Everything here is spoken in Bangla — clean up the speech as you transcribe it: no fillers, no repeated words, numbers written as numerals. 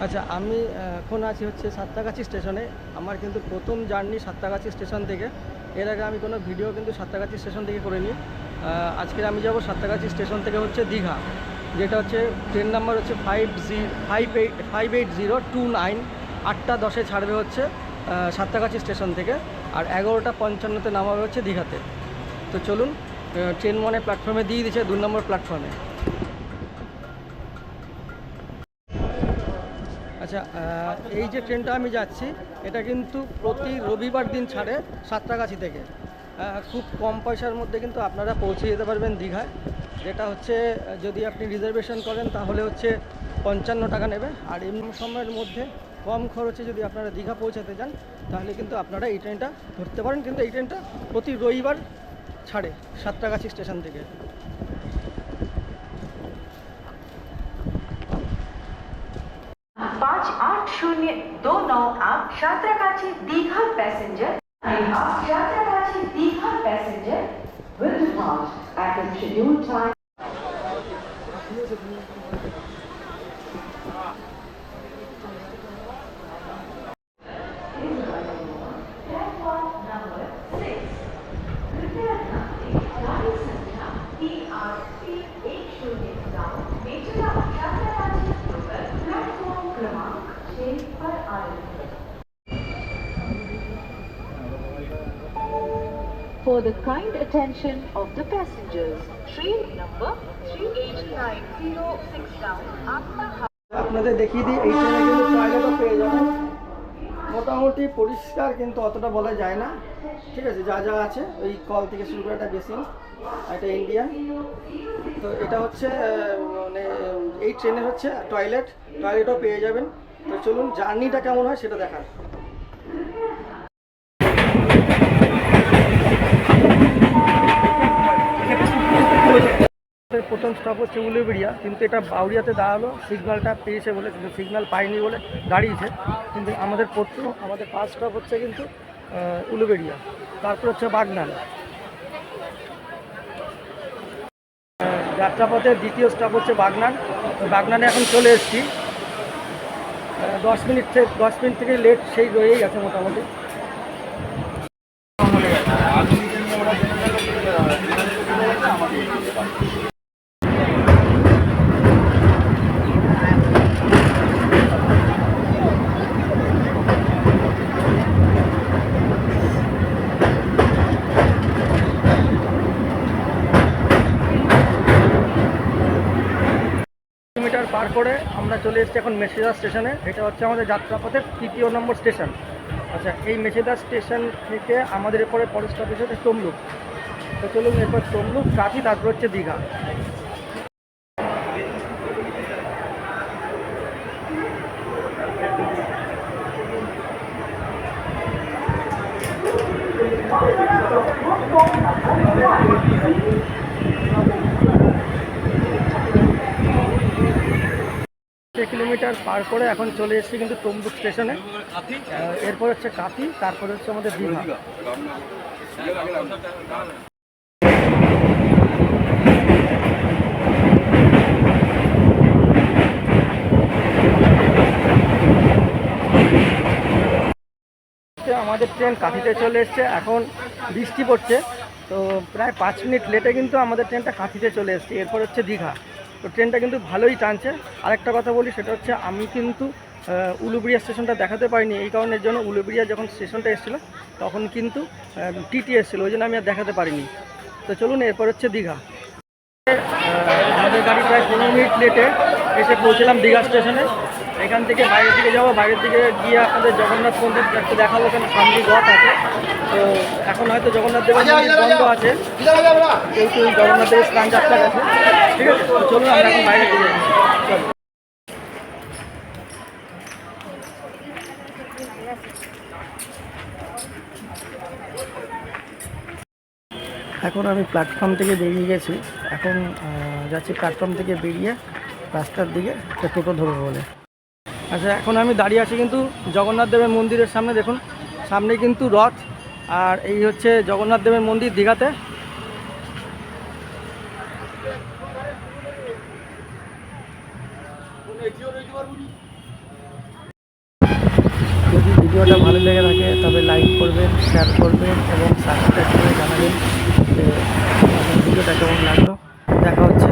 আচ্ছা, আমি এখন আছি হচ্ছে সাঁতরাগাছি স্টেশনে। আমার কিন্তু প্রথম জার্নি সাঁতরাগাছি স্টেশন থেকে। এর আগে আমি কোনো ভিডিও কিন্তু সাঁতরাগাছি স্টেশন থেকে করিনি। আজকে আমি যাব সাঁতরাগাছি স্টেশন থেকে হচ্ছে দীঘা, যেটা হচ্ছে ট্রেন নাম্বার হচ্ছে 58029। 8:10-এ ছাড়বে হচ্ছে সাঁতরাগাছি স্টেশন থেকে, আর 11:55-তে নামাবে হচ্ছে দীঘাতে। তো চলুন, ট্রেন মনে প্ল্যাটফর্মে দিয়ে দিয়েছে 2 নম্বর প্ল্যাটফর্মে। আচ্ছা, এই যে ট্রেনটা আমি যাচ্ছি, এটা কিন্তু প্রতি রবিবার দিন ছাড়ে সাঁতরাগাছি থেকে। খুব কম পয়সার মধ্যে কিন্তু আপনারা পৌঁছে যেতে পারবেন দীঘায়। যেটা হচ্ছে যদি আপনি রিজার্ভেশন করেন তাহলে হচ্ছে 55 টাকা নেবে, আর এমনি সময়ের মধ্যে কম খরচে যদি আপনারা দীঘা পৌঁছাতে চান তাহলে কিন্তু আপনারা এই ট্রেনটা ধরতে পারেন। কিন্তু এই ট্রেনটা প্রতি রবিবার ছাড়ে সাঁতরাগাছি স্টেশন থেকে। 580298 Santragachi Digha passenger. Santragachi Digha passenger will depart at the scheduled time. Platform number 6. कृपया ध्यान दें, गाड़ी संख्या TR310 मेचेरा साँतरागाछी लोकल प्लेटफॉर्म क्रमांक 6 पर आ रही है। For the kind attention of the passengers, train number 3890 down Apna. আপনাদের দেখিয়ে দিই, এই ট্রেনে কিন্তু টয়লেটও পেয়ে যাবেন। মোটামুটি পরিষ্কার, কিন্তু অতটা বলা যায় না। ঠিক আছে, যা যা আছে ওই কল থেকে শুরু করে একটা বেসিন, একটা ইন্ডিয়ান। তো এটা হচ্ছে মানে এই ট্রেনের হচ্ছে টয়লেটও পেয়ে যাবেন। তো চলুন, জার্নিটা কেমন হয় সেটা দেখার। প্রথম স্টপ হচ্ছে উলুবেড়িয়া, কিন্তু এটা বাউরিয়াতে দাঁড়ালো। সিগন্যালটা পেয়েছে বলে, কিন্তু সিগন্যাল পাইনি বলে দাঁড়িয়েছে। কিন্তু আমাদের ফার্স্ট স্টপ হচ্ছে কিন্তু উলুবেড়িয়া, তারপর হচ্ছে বাগনান। যাত্রাপথের দ্বিতীয় স্টপ হচ্ছে বাগনান। বাগনানে এখন চলে এসেছি। 10 মিনিট থেকে লেট সেই রয়েই গেছে মোটামুটি। পার করে আমরা চলে এসেছি এখন মেছেদা স্টেশনে। এটা হচ্ছে আমাদের যাত্রাপথের 3য় নম্বর স্টেশন। আচ্ছা, এই মেছেদা স্টেশন থেকে আমাদের পরে স্টপেজ হচ্ছে তমলুক। তো চলুন, এরপর তমলুক, কাঁথি, তারপর হচ্ছে দীঘা। কিলোমিটার পার করে এখন চলে এসেছি কিন্তু তমলুক স্টেশনে। এরপর হচ্ছে কাঁথি, তারপরে হচ্ছে আমাদের দীঘা। আমাদের ট্রেন কাঁথিতে চলে এসছে। এখন বৃষ্টি পড়ছে, তো প্রায় 5 মিনিট লেটে কিন্তু আমাদের ট্রেনটা কাঁথিতে চলে এসছে। এরপর হচ্ছে দীঘা। তো ট্রেনটা কিন্তু ভালোই টানছে। আরেকটা কথা বলি, সেটা হচ্ছে আমি কিন্তু উলুবেড়িয়া স্টেশনটা দেখাতে পারিনি। এই কারণের জন্য উলুবেড়িয়া যখন স্টেশনটা এসেছিলো তখন কিন্তু টিটি এসেছিলো, ওই জন্য আমি আর দেখাতে পারিনি। তো চলুন, এরপর হচ্ছে দীঘা। আমাদের গাড়ি প্রায় 15 মিনিট লেটে এসে পৌঁছলাম দীঘা স্টেশনে। এখান থেকে বাইরের দিকে যাবো, বাইরের দিকে গিয়ে আপনাদের জগন্নাথ মন্দির একটু দেখাবো, ওখানে সামনে রথ আছে। তো এখন হয়তো জগন্নাথ দেবের মন্দির বন্ধ আছে, যেহেতু জগন্নাথ দেবের স্নান যাত্রা আছে। ঠিক আছে, তো চলুন আমরা এখন বাইরে দিকে যাই। এখন আমি প্ল্যাটফর্ম থেকে বেরিয়ে গেছি। এখন যাচ্ছি প্ল্যাটফর্ম থেকে বেরিয়ে রাস্তার দিকে একটা টোটো ধরবো বলে। আচ্ছা, এখন আমি দাঁড়িয়ে আছি কিন্তু জগন্নাথ দেবের মন্দিরের সামনে। দেখুন, সামনে কিন্তু রথ, আর এই হচ্ছে জগন্নাথ দেবের মন্দির দীঘাতে। যদি ভিডিওটা ভালো লেগে থাকে তবে লাইক করবেন, শেয়ার করবেন এবং সাবস্ক্রাইব করে জানাবেন যে ভিডিওটা কেমন লাগলো। দেখা হচ্ছে